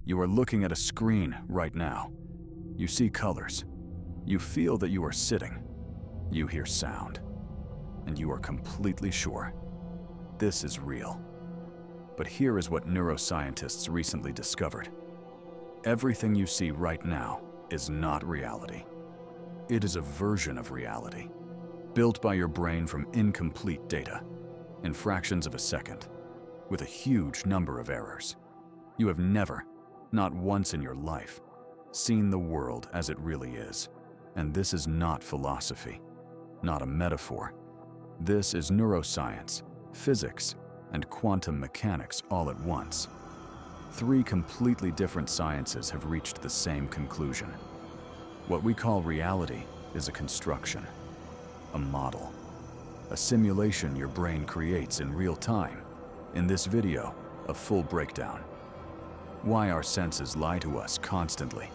You are looking at a screen right now. You see colors. You feel that you are sitting. You hear sound. And you are completely sure this is real. But here is what neuroscientists recently discovered. Everything you see right now is not reality. It is a version of reality, built by your brain from incomplete data, in fractions of a second, with a huge number of errors. You have never, not once in your life, seen the world as it really is. And this is not philosophy, not a metaphor. This is neuroscience, physics, and quantum mechanics all at once. Three completely different sciences have reached the same conclusion. What we call reality is a construction, a model, a simulation your brain creates in real time. In this video, a full breakdown. Why our senses lie to us constantly,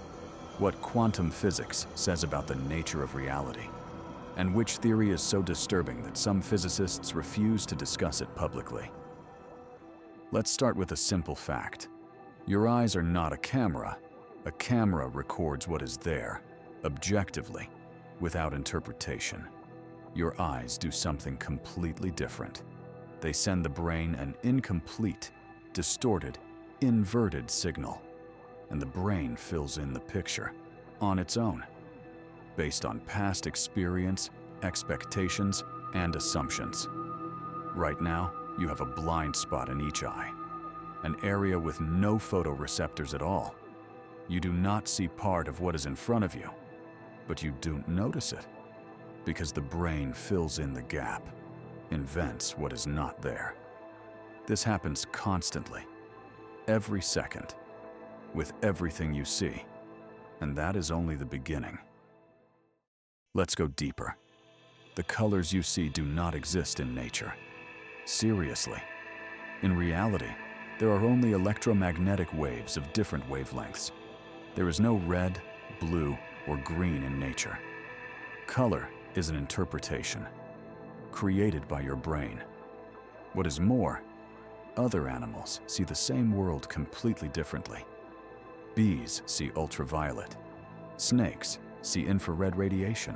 what quantum physics says about the nature of reality, and which theory is so disturbing that some physicists refuse to discuss it publicly. Let's start with a simple fact. Your eyes are not a camera. A camera records what is there, objectively, without interpretation. Your eyes do something completely different. They send the brain an incomplete, distorted, inverted signal, and the brain fills in the picture on its own, based on past experience, expectations, and assumptions. Right now, you have a blind spot in each eye, an area with no photoreceptors at all. You do not see part of what is in front of you, but you don't notice it, because the brain fills in the gap, invents what is not there. This happens constantly, every second, with everything you see, and that is only the beginning. Let's go deeper. The colors you see do not exist in nature. Seriously. In reality, there are only electromagnetic waves of different wavelengths. There is no red, blue, or green in nature. Color is an interpretation, created by your brain. What is more, other animals see the same world completely differently. Bees see ultraviolet. Snakes see infrared radiation.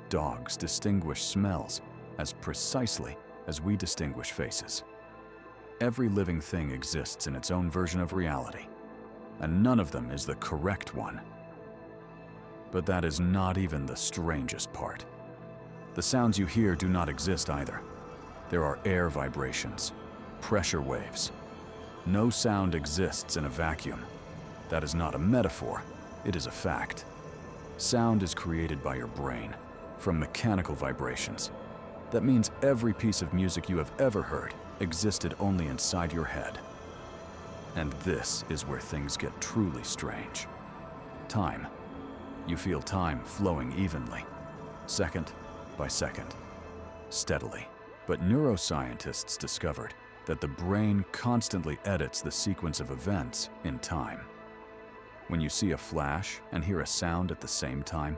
Dogs distinguish smells as precisely as we distinguish faces. Every living thing exists in its own version of reality, and none of them is the correct one. But that is not even the strangest part. The sounds you hear do not exist either. There are air vibrations, pressure waves. No sound exists in a vacuum. That is not a metaphor, it is a fact. Sound is created by your brain, from mechanical vibrations. That means every piece of music you have ever heard existed only inside your head. And this is where things get truly strange. Time. You feel time flowing evenly, second by second, steadily. But neuroscientists discovered that the brain constantly edits the sequence of events in time. When you see a flash and hear a sound at the same time,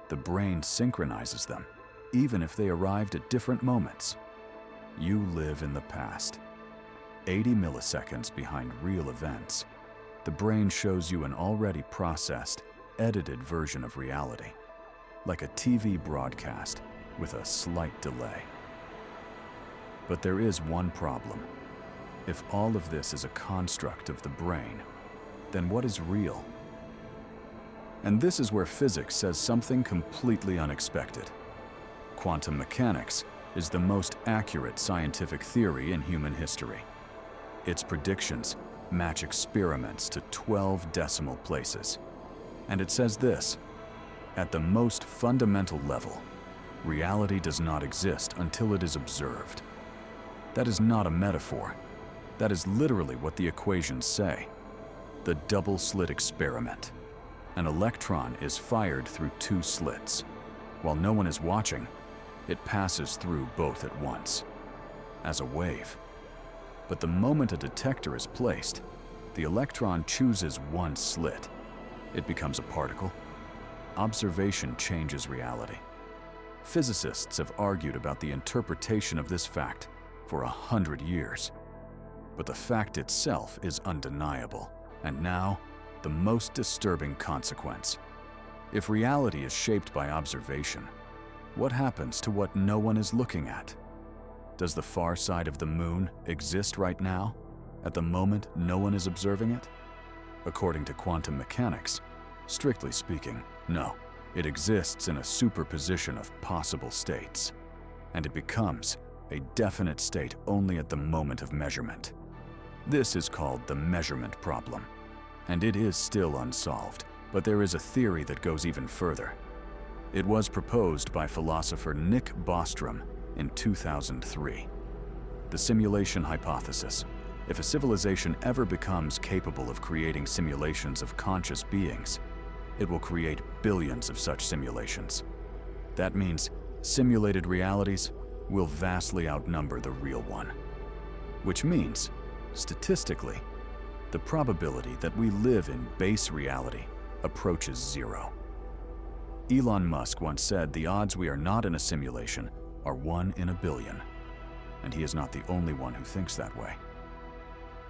the brain synchronizes them, even if they arrived at different moments. You live in the past, 80 milliseconds behind real events. The brain shows you an already processed, edited version of reality, like a TV broadcast with a slight delay. But there is one problem. If all of this is a construct of the brain, then what is real? And this is where physics says something completely unexpected. Quantum mechanics is the most accurate scientific theory in human history. Its predictions match experiments to 12 decimal places. And it says this: at the most fundamental level, reality does not exist until it is observed. That is not a metaphor. That is literally what the equations say. The double-slit experiment. An electron is fired through two slits. While no one is watching, it passes through both at once, as a wave. But the moment a detector is placed, the electron chooses one slit. It becomes a particle. Observation changes reality. Physicists have argued about the interpretation of this fact for 100 years. But the fact itself is undeniable. And now, the most disturbing consequence. If reality is shaped by observation, what happens to what no one is looking at? Does the far side of the moon exist right now, at the moment no one is observing it? According to quantum mechanics, strictly speaking, no. It exists in a superposition of possible states, and it becomes a definite state only at the moment of measurement. This is called the measurement problem, and it is still unsolved, but there is a theory that goes even further. It was proposed by philosopher Nick Bostrom in 2003. The simulation hypothesis. If a civilization ever becomes capable of creating simulations of conscious beings, it will create billions of such simulations. That means simulated realities will vastly outnumber the real one. Which means, statistically, the probability that we live in base reality approaches zero. Elon Musk once said the odds we are not in a simulation are 1 in a billion, and he is not the only one who thinks that way.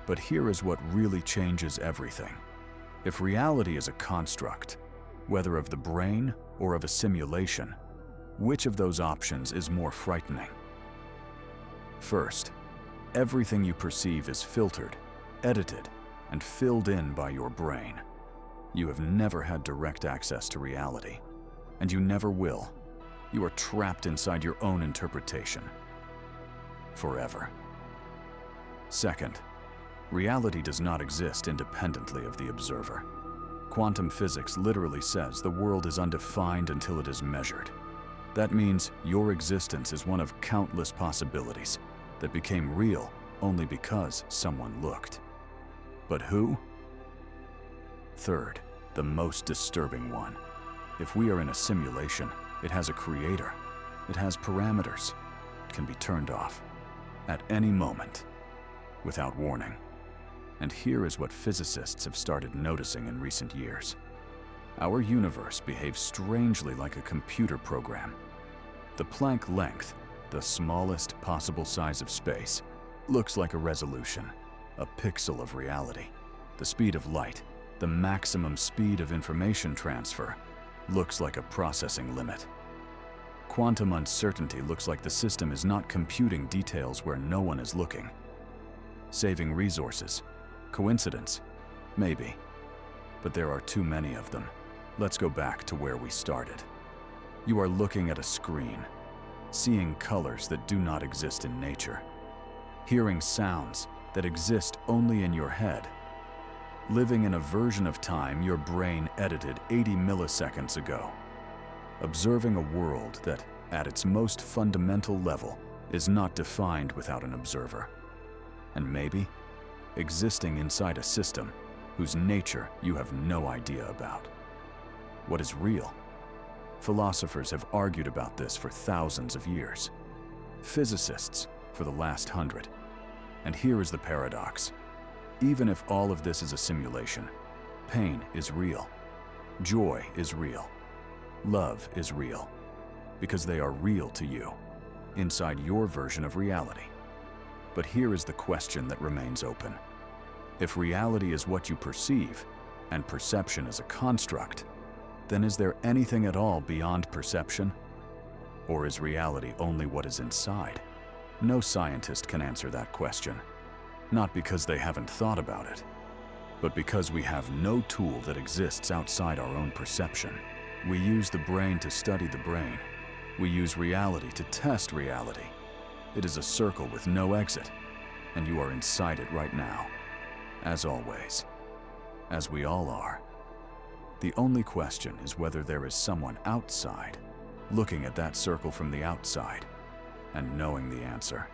But here is what really changes everything. If reality is a construct, whether of the brain or of a simulation, which of those options is more frightening? First, everything you perceive is filtered, edited, and filled in by your brain. You have never had direct access to reality, and you never will. You are trapped inside your own interpretation. Forever. Second, reality does not exist independently of the observer. Quantum physics literally says the world is undefined until it is measured. That means your existence is one of countless possibilities that became real only because someone looked. But who? Third, the most disturbing one. If we are in a simulation, it has a creator. It has parameters. It can be turned off at any moment, without warning. And here is what physicists have started noticing in recent years. Our universe behaves strangely like a computer program. The Planck length, the smallest possible size of space, looks like a resolution, a pixel of reality. The speed of light, the maximum speed of information transfer, looks like a processing limit. Quantum uncertainty looks like the system is not computing details where no one is looking. Saving resources. Coincidence? Maybe. But there are too many of them. Let's go back to where we started. You are looking at a screen, seeing colors that do not exist in nature, hearing sounds that exist only in your head, living in a version of time your brain edited 80 milliseconds ago, observing a world that, at its most fundamental level, is not defined without an observer, and maybe existing inside a system whose nature you have no idea about. What is real? Philosophers have argued about this for thousands of years. Physicists for the last 100. And here is the paradox. Even if all of this is a simulation, pain is real, joy is real, love is real, because they are real to you, inside your version of reality. But here is the question that remains open. If reality is what you perceive, and perception is a construct, then is there anything at all beyond perception? Or is reality only what is inside? No scientist can answer that question. Not because they haven't thought about it, but because we have no tool that exists outside our own perception. We use the brain to study the brain. We use reality to test reality. It is a circle with no exit, and you are inside it right now. As always, as we all are. The only question is whether there is someone outside, looking at that circle from the outside, and knowing the answer.